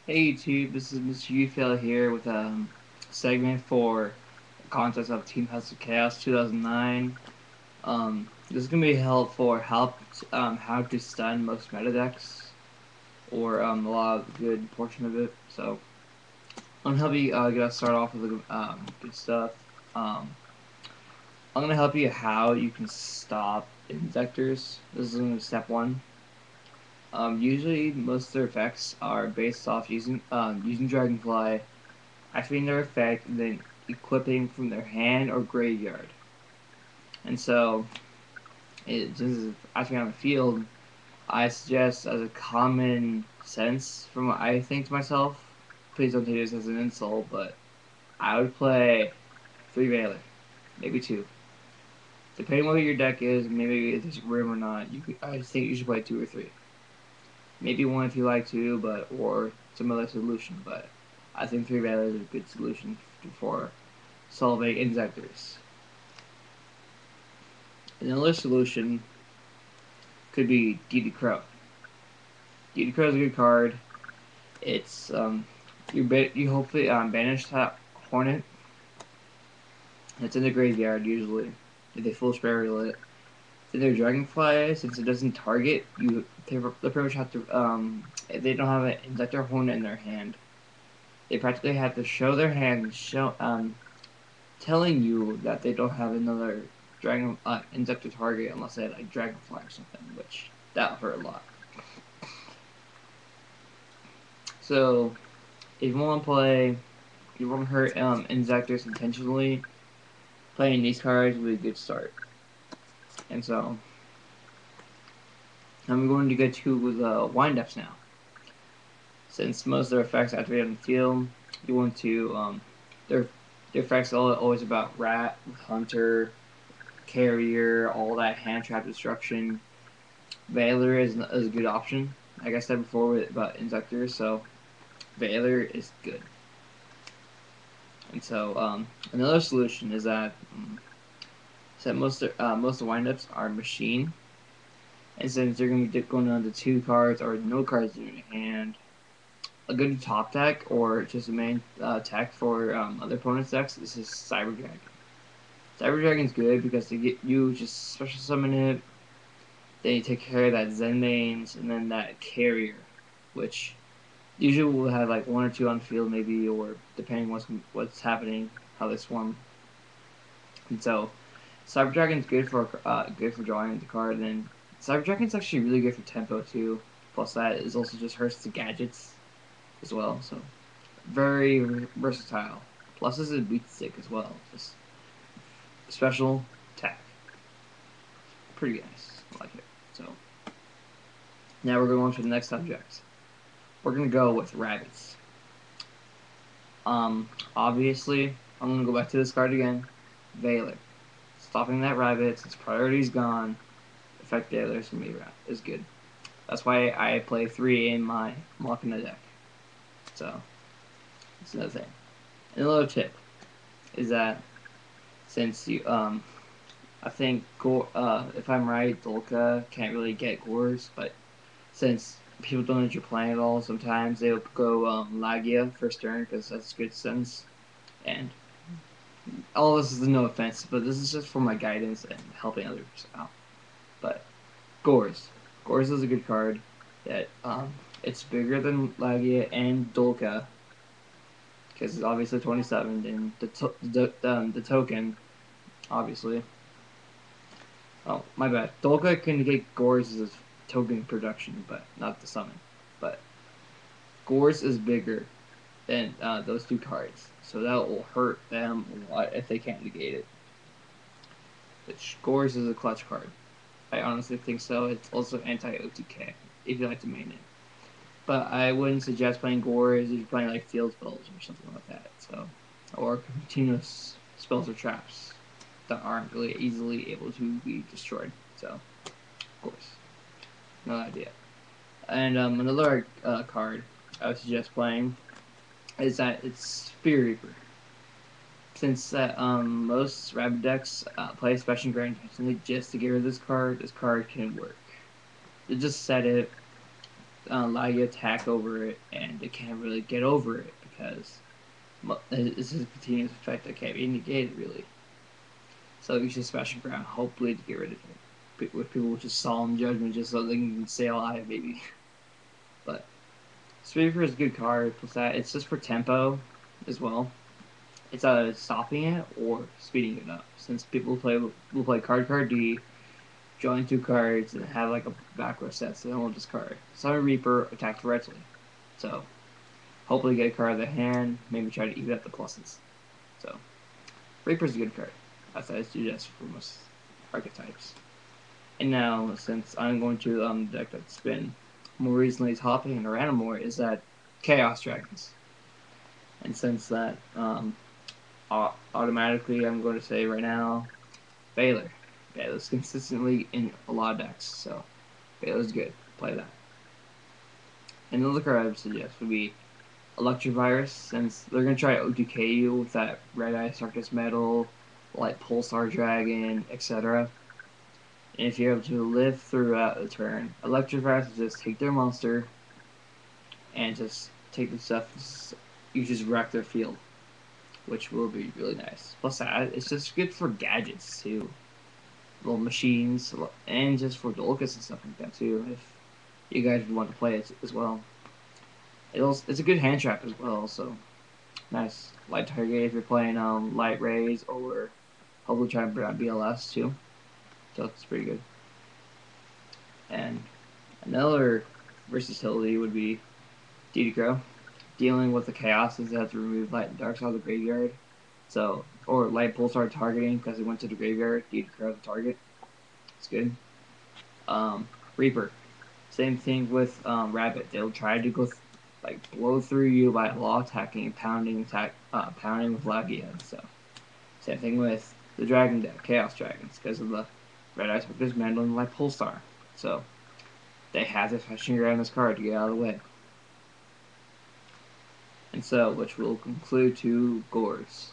Hey YouTube, this is MrUFayl's here with a segment for the contest of Team House of Chaos 2009. This is gonna be how to stun most meta decks or a lot of good portion of it. So I'm gonna help you get us started off with the good stuff. Um, I'm gonna help you how you can stop injectors. This is gonna be step one. Usually most of their effects are based off using Dragonfly, activating their effect, and then equipping from their hand or graveyard. And so, it just activating on the field, I suggest as a common sense from what I think to myself. Please don't take this as an insult, but I would play 3 Veiler, maybe 2. Depending on what your deck is, maybe if there's room or not, I think you should play 2 or 3. Maybe 1 if you like to, or some other solution. But I think 3 Veiler is a good solution for solving injectors. Another solution could be DD Crow. DD Crow is a good card. It's you hopefully banish that Hornet. It's in the graveyard usually. If they full burial it. Then their Dragonfly, since it doesn't target you, they pretty much have to if they don't have an Injector Hornet in their hand, they practically have to show their hand and show telling you that they don't have another Injector target unless they had like Dragonfly or something, which that would hurt a lot. So if you want to hurt Injectors intentionally, playing these cards would be a good start. And so I'm going to get to the windups now. Since most of their effects activate on the field, you want to their effects are always about Rat, Hunter, Carrier, all that hand trap destruction. Veiler is a good option. Like I said before about Injectors, so Veiler is good. And so another solution is that most of the windups are machine, and since they're going to be going down to 2 cards or no cards in your hand, a good top deck or just a main tech for other opponents' decks. This is Cyber Dragon. Cyber Dragon's good because they get you just special summon it. Then you take care of that Zen mains and then that carrier, which usually will have like 1 or 2 on field maybe, or depending what's happening, how they swarm. And so Cyber Dragon's good for drawing the card. And then Cyber Dragon's actually really good for tempo too. Plus that is also just hurts the gadgets as well. So very versatile. Plus this is a beat stick as well. Just special attack. Pretty nice. I like it. So now we're going on to the next subject. We're gonna go with rabbits. Obviously I'm gonna go back to this card again. Veiler. Stopping that rabbit since priority's gone. Effect Veiler is good. That's why I play 3 in my Machina deck. So that's another thing. Another tip is that since you I think if I'm right, Dolka can't really get Gores, but since people don't know what you're playing at all, sometimes they'll go Lagia first turn because that's good sense. And all this is no offense, but this is just for my guidance and helping others out. But Gores is a good card that it's bigger than Lagia and Dolka because it's obviously 27, and the token, obviously. Oh, my bad. Dolka can get Gores as token production, but not the summon. But Gores is bigger than those 2 cards, so that will hurt them a lot if they can't negate it. Which Gores is a clutch card. I honestly think so. It's also anti-OTK if you like to main it. But I wouldn't suggest playing Gores if you're playing like field spells or something like that. So, or continuous spells or traps that aren't really easily able to be destroyed. So, of course, no idea. And another card I would suggest playing is that it's Spear Reaper. Since that most rabbit decks play Special Grand intentionally just to get rid of this card can work. You just set it. allow you to attack over it, and it can't really get over it because this is a continuous effect that can't be negated really. So you should Smashing Ground, hopefully to get rid of it. With people with just solemn judgment, just so they can stay alive, maybe. But Reaper is a good card. Plus that, it's just for tempo as well. It's stopping it or speeding it up. Since people will play card D, join 2 cards, and have like a backward set, so they won't discard. Summon Reaper, attack directly. So hopefully get a card of the hand. Maybe try to even up the pluses. So Reaper's a good card. That's I suggest for most archetypes. And now, since I'm going to the deck that's been more recently topping around more, is that Chaos Dragons. And since that, automatically I'm going to say right now, Baylor. Baylor's consistently in a lot of decks, so Baylor's good. Play that. And another card I would suggest would be Electrovirus, since they're going to try to OTK you with that Red Eye Sarkis Metal, like Pulsar Dragon, etc. And if you're able to live throughout the turn, Electrovirus will just take their monster and just take the stuff, you just wreck their field, which will be really nice. Plus that, it's just good for gadgets too. Little machines, and just for Dolcus and stuff like that too, if you guys would want to play it as well. It's a good hand trap as well, so nice. Light target if you're playing Light Rays, or hopefully try to bring out BLS too. So it's pretty good. And another versatility would be Crow. Dealing with the chaoses that have to remove light and dark side of the graveyard. So, or light pulsar targeting because it went to the graveyard, Crow the target. It's good. Reaper. Same thing with Rabbit. They'll try to go blow through you by law attacking and pounding with Lagia and stuff. Same thing with the Dragon deck, Chaos Dragons, because of the Red Eye Spectre's Mandel and Light Pulsar. So they have to Smashing Ground this card to get out of the way. And so, which will conclude to Gores.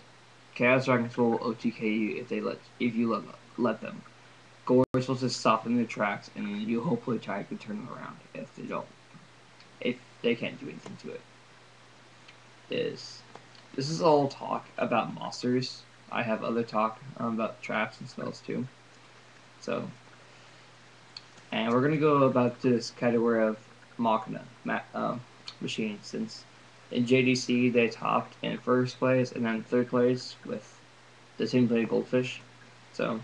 Chaos Dragons will OTK you if you let them. Gores will just stop in their tracks, and you hopefully try to turn them around. If they don't, if they can't do anything to it, this is all talk about monsters. I have other talk about traps and spells too. So, and we're gonna go about this category of Machina machine, since in JDC they topped in first place and then third place with the same play Goldfish. So,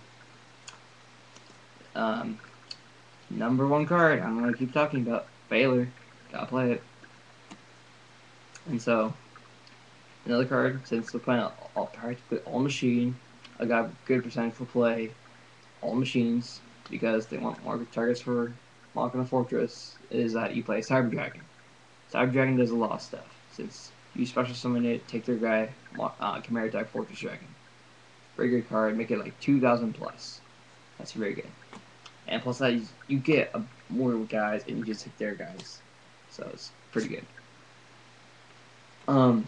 number 1 card I'm gonna keep talking about, Baylor. Gotta play it. And so, another card, since we're playing practically all machine, I got good percentage for play all machines because they want more targets for Machina Fortress, is that you play Cyber Dragon. Cyber Dragon does a lot of stuff, since you special summon it, take their guy, Chimera attack Fortress Dragon. Very good card, make it like 2,000 plus. That's very good. And plus that, you get more guys and you just hit their guys. So it's pretty good.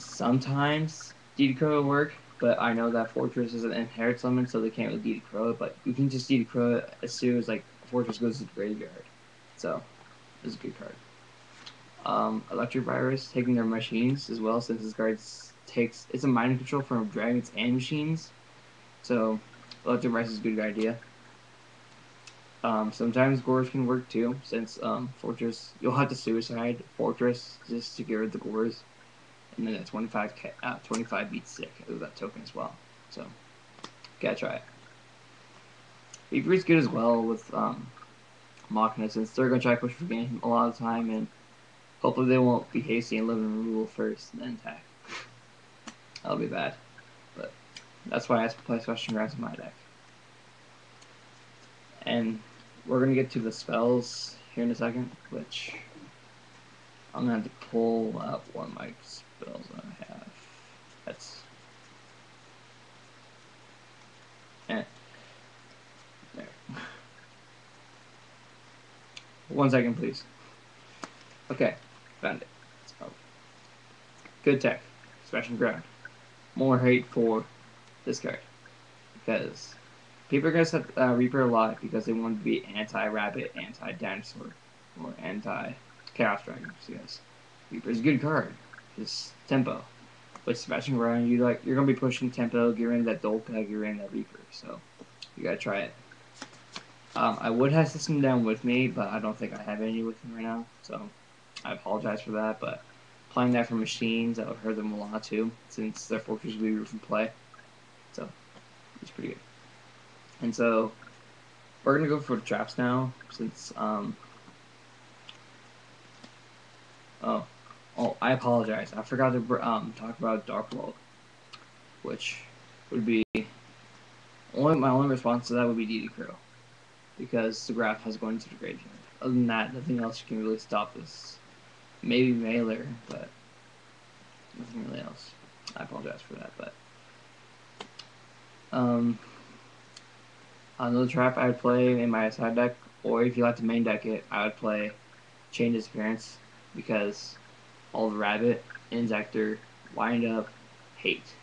Sometimes Crow will work, but I know that Fortress is an inherit summon, so they can't really Crow it, but you can just Crow it as soon as Fortress goes to the graveyard. So it's a good card. Electric Virus taking their machines as well, since this card it's a mind control from dragons and machines. So Electric Virus is a good idea. Sometimes Gores can work too, since Fortress, you'll have to suicide Fortress just to get rid of the Gores, and then at 25 beats sick of that token as well. So gotta try it. Reaper's good as well with Machina, since they're gonna try to push for game a lot of the time, and hopefully they won't be hasty and live in removal first and then attack. That'll be bad. But that's why I have to play Smashing Grounds in my deck. And we're going to get to the spells here in a second, which I'm going to have to pull up one of my spells that I have. That's... there. 1 second, please. Okay, found it. Good tech. Smashing Ground. More hate for this card, because people are going to set Reaper a lot because they want to be anti-rabbit, anti-dinosaur, or anti Chaos Dragons, yes. Reaper's a good card. Just tempo. But smashing around, you're gonna be pushing tempo, get rid of that Dolka, get rid of that Reaper, so you gotta try it. I would have system down with me, but I don't think I have any with me right now, so I apologize for that, but playing that for machines, that would hurt them a lot too, since their fortress would be roof and play. So it's pretty good. And so we're gonna go for the traps now, since oh, I apologize. I forgot to talk about Dark World, which would be my only response to that would be DD Crow, because the graph has going to the graveyard. Other than that, nothing else can really stop this. Maybe Mailer, but nothing really else. I apologize for that, but another trap I would play in my side deck, or if you like to main deck it, I would play Chain Disappearance, because all the Rabbit, Inzector, Wind Up, Hate.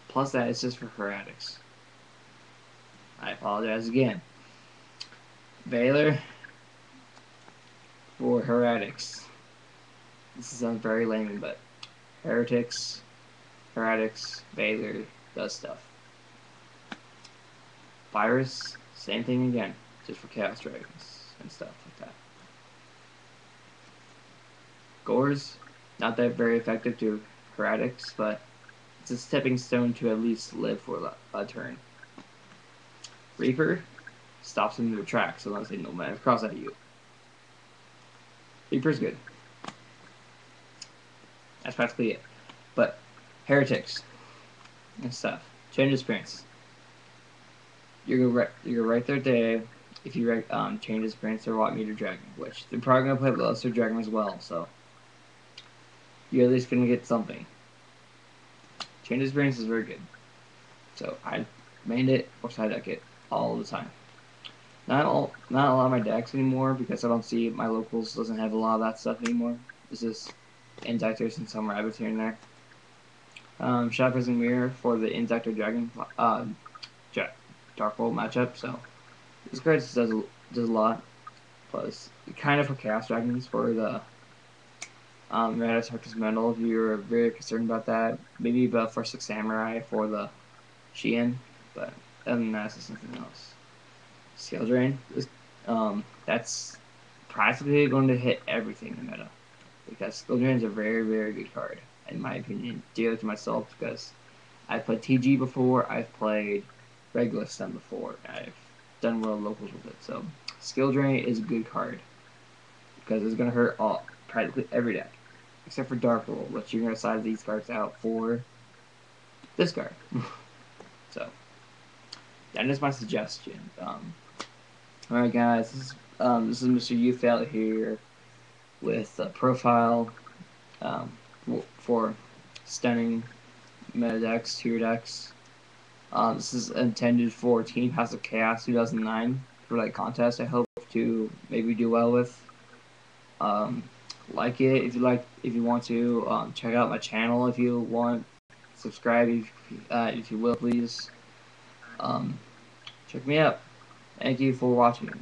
Plus that, it's just for Heretics. I apologize again. Veiler for Heretics. This sounds very lame, but Heretics, Veiler does stuff. Virus, same thing again, just for Chaos Dragons and stuff like that. Gores, not that very effective to Heretics, but it's a stepping stone to at least live for a turn. Reaper stops them in their tracks unless they know man cross at you. Reaper's good. That's practically it. But Heretics and stuff. Chain Disappearance. You're right there today if you Chain Disappearance or Watt Meter Dragon, which they're probably gonna play Luster Dragon as well, so you're at least gonna get something. Chain Disappearance is very good. So I mained it or side deck it all the time. Not a lot of my decks anymore, because I don't see my locals doesn't have a lot of that stuff anymore. It's just Injectors and some rabbits here and there. Shadow Prison Mirror for the Injector Dragon Dark World matchup, so this card just does a lot. Plus, kind of for Chaos Dragons for the Radis Arcus Medal if you're very concerned about that. Maybe about for 6 Samurai for the Shien, but other than that, it's something else. Scale Drain is that's practically going to hit everything in meta, because Scale Drain is a very, very good card in my opinion, dear to myself, because I've played TG before, I've played regular stun before, I've done well locals with it, so Skill Drain is a good card, because it's going to hurt practically every deck, except for Dark World, which you're going to side these cards out for this card. So, that is my suggestion. Alright guys, this is MrUFayl's here with a profile for stunning meta decks, tier decks. This is intended for Team House of Chaos 2009 for that contest. I hope to maybe do well with. Like it if you want to. Check out my channel if you want. Subscribe if you will, please. Check me out. Thank you for watching.